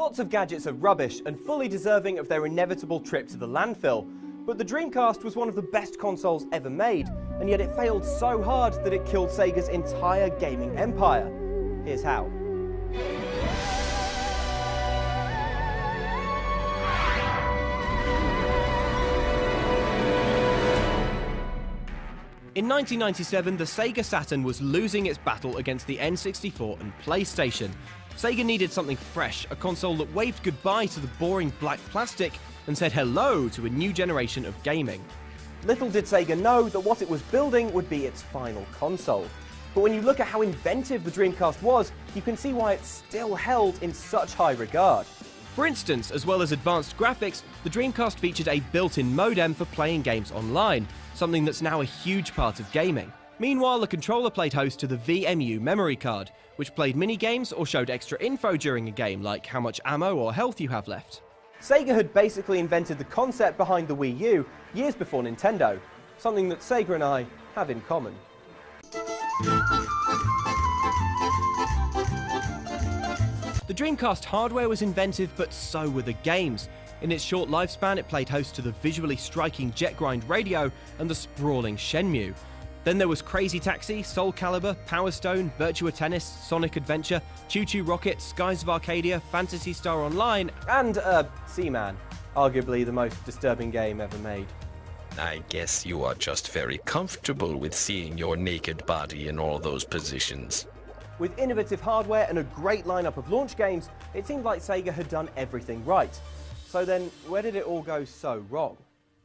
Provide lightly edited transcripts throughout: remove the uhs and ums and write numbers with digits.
Lots of gadgets are rubbish and fully deserving of their inevitable trip to the landfill, but the Dreamcast was one of the best consoles ever made, and yet it failed so hard that it killed Sega's entire gaming empire. Here's how. In 1997, the Sega Saturn was losing its battle against the N64 and PlayStation. Sega needed something fresh, a console that waved goodbye to the boring black plastic and said hello to a new generation of gaming. Little did Sega know that what it was building would be its final console. But when you look at how inventive the Dreamcast was, you can see why it's still held in such high regard. For instance, as well as advanced graphics, the Dreamcast featured a built-in modem for playing games online, something that's now a huge part of gaming. Meanwhile, the controller played host to the VMU memory card, which played mini-games or showed extra info during a game, like how much ammo or health you have left. Sega had basically invented the concept behind the Wii U years before Nintendo, something that Sega and I have in common. The Dreamcast hardware was inventive, but so were the games. In its short lifespan, it played host to the visually striking Jet Grind radio and the sprawling Shenmue. Then there was Crazy Taxi, Soul Calibur, Power Stone, Virtua Tennis, Sonic Adventure, Choo Choo Rocket, Skies of Arcadia, Phantasy Star Online, and, Seaman, arguably the most disturbing game ever made. I guess you are just very comfortable with seeing your naked body in all those positions. With innovative hardware and a great lineup of launch games, it seemed like Sega had done everything right. So then, where did it all go so wrong?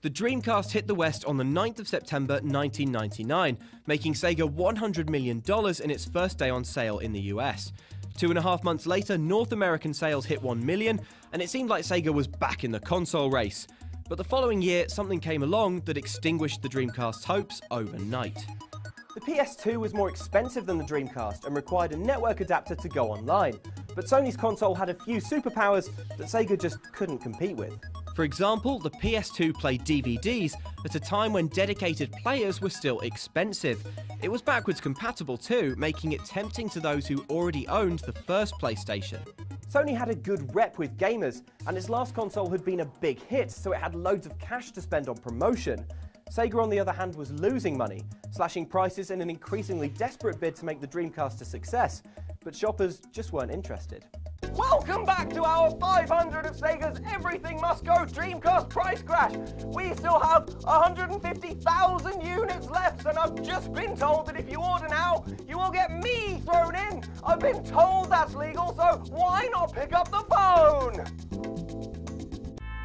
The Dreamcast hit the West on the 9th of September 1999, making Sega $100 million in its first day on sale in the US. 2.5 months later, North American sales hit 1 million, and it seemed like Sega was back in the console race. But the following year, something came along that extinguished the Dreamcast's hopes overnight. The PS2 was more expensive than the Dreamcast and required a network adapter to go online, but Sony's console had a few superpowers that Sega just couldn't compete with. For example, the PS2 played DVDs at a time when dedicated players were still expensive. It was backwards compatible too, making it tempting to those who already owned the first PlayStation. Sony had a good rep with gamers, and its last console had been a big hit, so it had loads of cash to spend on promotion. Sega, on the other hand, was losing money, slashing prices in an increasingly desperate bid to make the Dreamcast a success, but shoppers just weren't interested. Welcome back to our 500 of Sega's Everything Must Go Dreamcast price crash. We still have 150,000 units left, and I've just been told that if you order now, you will get me thrown in. I've been told that's legal, so why not pick up the phone?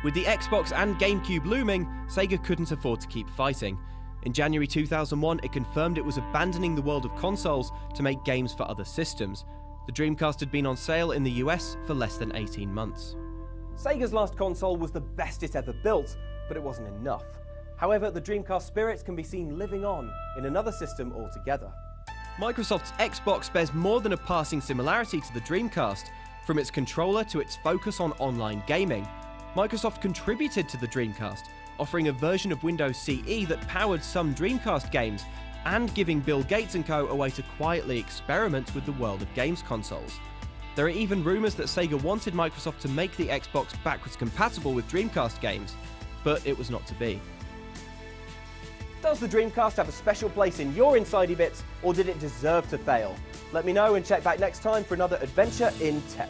With the Xbox and GameCube looming, Sega couldn't afford to keep fighting. In January 2001, it confirmed it was abandoning the world of consoles to make games for other systems. The Dreamcast had been on sale in the US for less than 18 months. Sega's last console was the best it ever built, but it wasn't enough. However, the Dreamcast spirit can be seen living on in another system altogether. Microsoft's Xbox bears more than a passing similarity to the Dreamcast, from its controller to its focus on online gaming. Microsoft contributed to the Dreamcast, offering a version of Windows CE that powered some Dreamcast games, and giving Bill Gates and co. a way to quietly experiment with the world of games consoles. There are even rumours that Sega wanted Microsoft to make the Xbox backwards compatible with Dreamcast games, but it was not to be. Does the Dreamcast have a special place in your Insidey Bits, or did it deserve to fail? Let me know and check back next time for another adventure in tech.